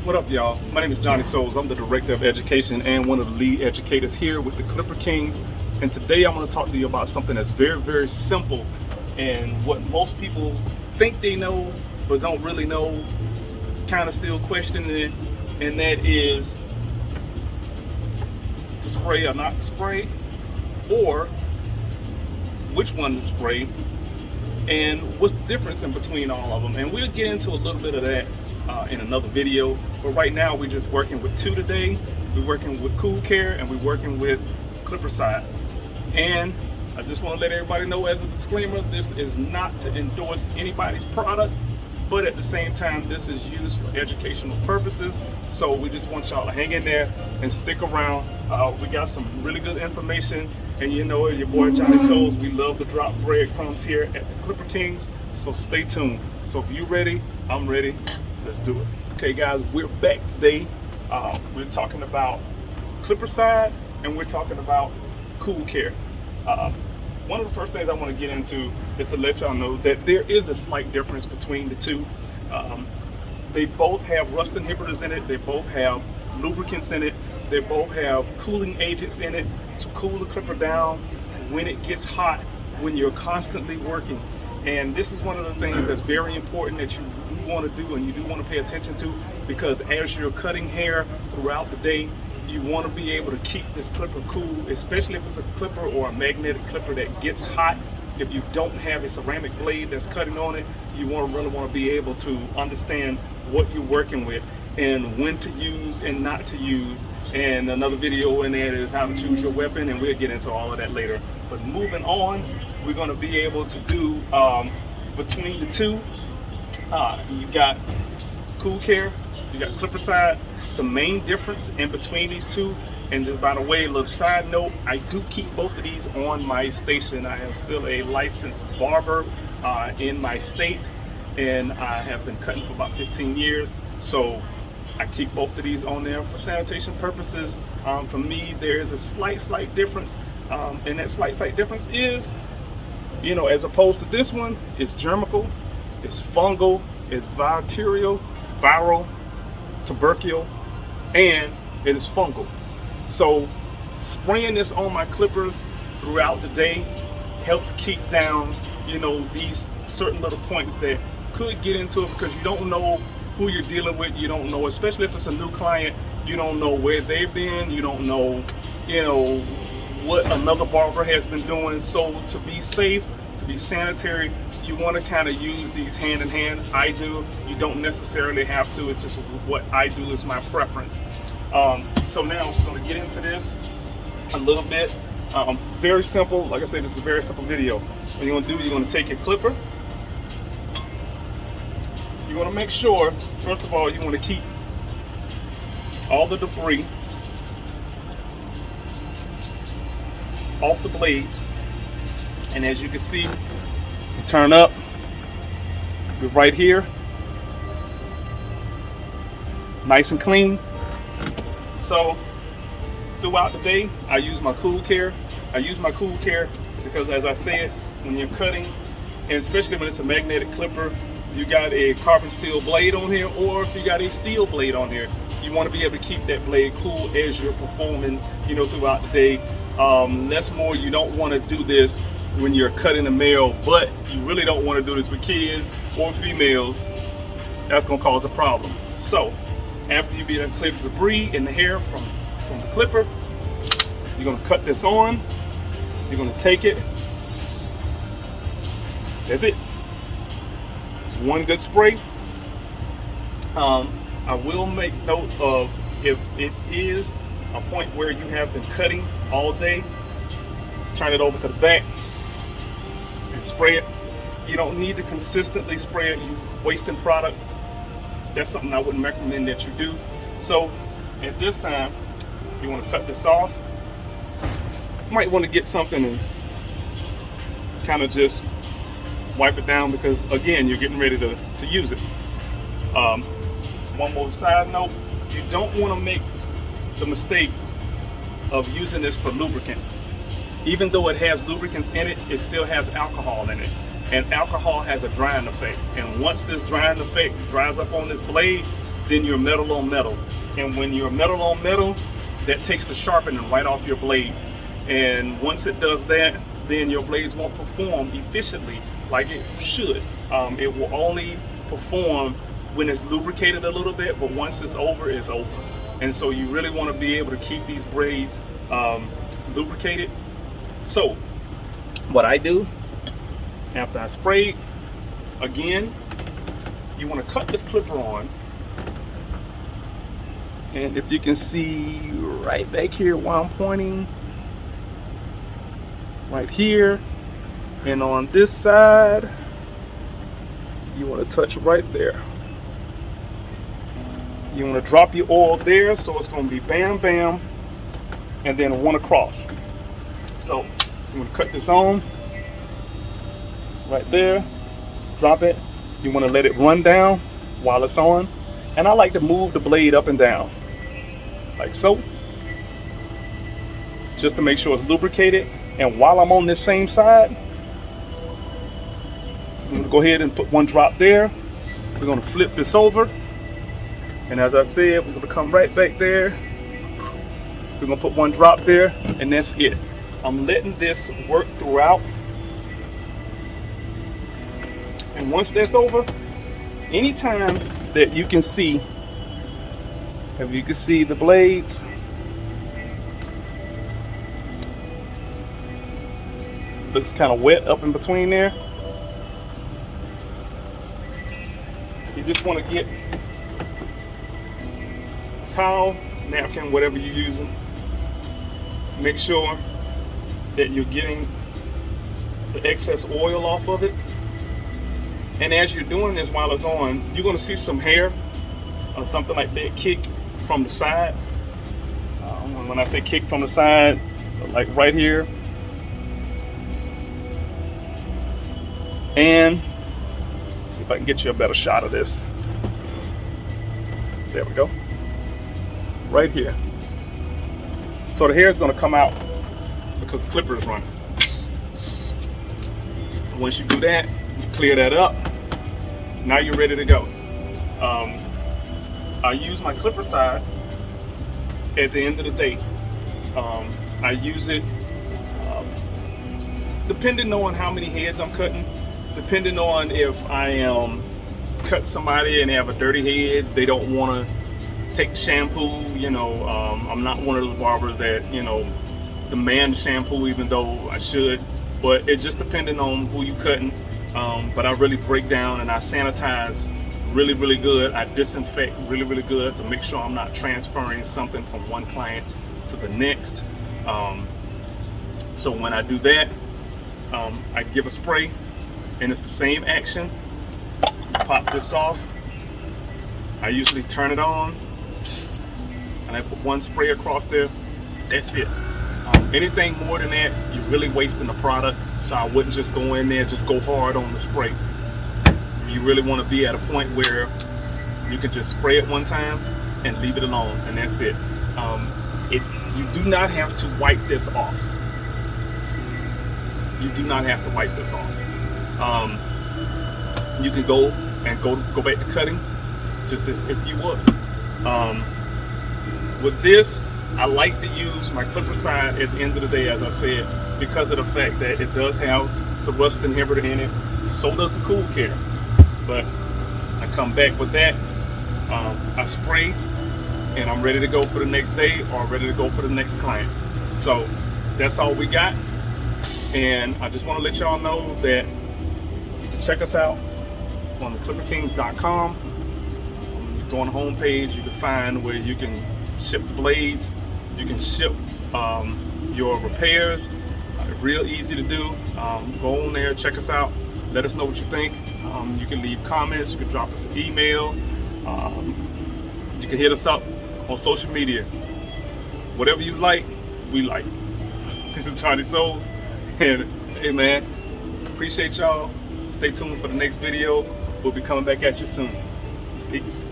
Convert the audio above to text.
What up, y'all? My name is Johnny Souls. I'm the Director of Education and one of the lead educators here with the Clipper Kings. And today I'm going to talk to you about something that's very, very simple and what most people think they know but don't really know, kind of still questioning it, and that is to spray or not to spray, or which one to spray, and what's the difference in between all of them. And we'll get into a little bit of that in another video, but right now we're just working with two today. We're working with Cool Care and we're working with Clipper Side. And I just want to let everybody know, as a disclaimer, this is not to endorse anybody's product, but at the same time this is used for educational purposes. So we just want y'all to hang in there and stick around. We got some really good information, and you know your boy Johnny Souls, we love to drop breadcrumbs here at the Clipper Kings, so stay tuned. So if you're ready, I'm ready. Let's do it. Okay guys, we're back today. We're talking about Clipper Side and we're talking about Cool Care. One of the first things I want to get into is to let y'all know that there is a slight difference between the two. They both have rust inhibitors in it. They both have lubricants in it. They both have cooling agents in it to cool the clipper down when it gets hot, when you're constantly working. And this is one of the things that's very important that you do want to do and you do want to pay attention to, because as you're cutting hair throughout the day, you want to be able to keep this clipper cool, especially if it's a clipper or a magnetic clipper that gets hot. If you don't have a ceramic blade that's cutting on it, you really want to be able to understand what you're working with and when to use and not to use. And another video in there is how to choose your weapon, and we'll get into all of that later. But moving on, we're going to be able to do between the two. You got Cool Care, you got Clipper Side. The main difference in between these two, and just by the way, a little side note, I do keep both of these on my station. I am still a licensed barber in my state, and I have been cutting for about 15 years. So I keep both of these on there for sanitation purposes. For me, there is a slight difference, and that slight difference is, you know, as opposed to this one, it's germical, it's fungal, it's bacterial, viral, tubercle, and it is fungal. So spraying this on my clippers throughout the day helps keep down, you know, these certain little points that could get into it, because you don't know who you're dealing with. You don't know, especially if it's a new client, you don't know where they've been, you don't know, you know, what another barber has been doing. So to be safe, to be sanitary, you want to kind of use these hand in hand. I do. You don't necessarily have to. It's just what I do is my preference. So now we're going to get into this a little bit. Very simple. Like I said, this is a very simple video. What you're going to do, you're going to take your clipper. You want to make sure, first of all, you want to keep all the debris off the blades. And as you can see, you turn up, we're right here, nice and clean. So throughout the day, I use my Cool Care. I use my Cool Care because, as I said, when you're cutting, and especially when it's a magnetic clipper, you got a carbon steel blade on here, or if you got a steel blade on here, you want to be able to keep that blade cool as you're performing, you know, throughout the day. Less more, you don't want to do this when you're cutting a male, but you really don't want to do this with kids or females. That's going to cause a problem. So after you be able to clear the debris in the hair from the clipper, you're going to cut this on. You're going to take it. That's it. It's one good spray. I will make note of, if it is a point where you have been cutting all day, turn it over to the back and spray it. You don't need to consistently spray it. You're wasting product. That's something I wouldn't recommend that you do. So at this time, you want to cut this off. You might want to get something and kind of just wipe it down, because again, you're getting ready to use it. One more side note, you don't want to make the mistake of using this for lubricant. Even though it has lubricants in it, it still has alcohol in it. And alcohol has a drying effect. And once this drying effect dries up on this blade, then you're metal on metal. And when you're metal on metal, that takes the sharpening right off your blades. And once it does that, then your blades won't perform efficiently like it should. It will only perform when it's lubricated a little bit, but once it's over, it's over. And so you really want to be able to keep these blades lubricated. So what I do after I spray, again, you want to cut this clipper on. And if you can see right back here while I'm pointing, right here, and on this side, you want to touch right there. You want to drop your oil there, so it's going to be bam, bam, and then one across. So you want to cut this on right there, drop it. You want to let it run down while it's on. And I like to move the blade up and down, like so, just to make sure it's lubricated. And while I'm on this same side, I'm going to go ahead and put one drop there. We're going to flip this over. And as I said, we're going to come right back there. We're going to put one drop there, and that's it. I'm letting this work throughout. And once that's over, anytime that you can see, if you can see the blades, looks kind of wet up in between there. You just want to get a towel, napkin, whatever you're using. Make sure that you're getting the excess oil off of it. And as you're doing this while it's on, you're going to see some hair or something like that kick from the side. When I say kick from the side, like right here. And see if I can get you a better shot of this. There we go. Right here. So the hair is going to come out because the clipper is running. Once you do that, you clear that up. Now you're ready to go. I use my clipper side at the end of the day. I use it depending on how many heads I'm cutting, depending on if I am cut somebody and they have a dirty head, they don't want to take shampoo. You know, I'm not one of those barbers that, you know, demand shampoo, even though I should. But it just depending on who you cutting. But I really break down and I sanitize really, really good. I disinfect really, really good to make sure I'm not transferring something from one client to the next. So when I do that, I give a spray, and it's the same action. Pop this off. I usually turn it on, and I put one spray across there. That's it. Anything more than that, you're really wasting the product. So I wouldn't just go in there, just go hard on the spray. You really want to be at a point where you can just spray it one time and leave it alone, and that's it. You do not have to wipe this off. You do not have to wipe this off. You can go back to cutting, just as if you would. With this, I like to use my clipper side at the end of the day, as I said, because of the fact that it does have the rust inhibitor in it. So does the Cool Care. But I come back with that, I spray, and I'm ready to go for the next day or ready to go for the next client. So that's all we got. And I just want to let y'all know that you can check us out on theclipperkings.com. You go on the homepage, you can find where you can ship the blades, you can ship your repairs. Real easy to do. Go on there, check us out, let us know what you think. You can leave comments, you can drop us an email, you can hit us up on social media. Whatever you like, we like. This is Johnny Souls, and hey man, appreciate y'all. Stay tuned for the next video. We'll be coming back at you soon. Peace.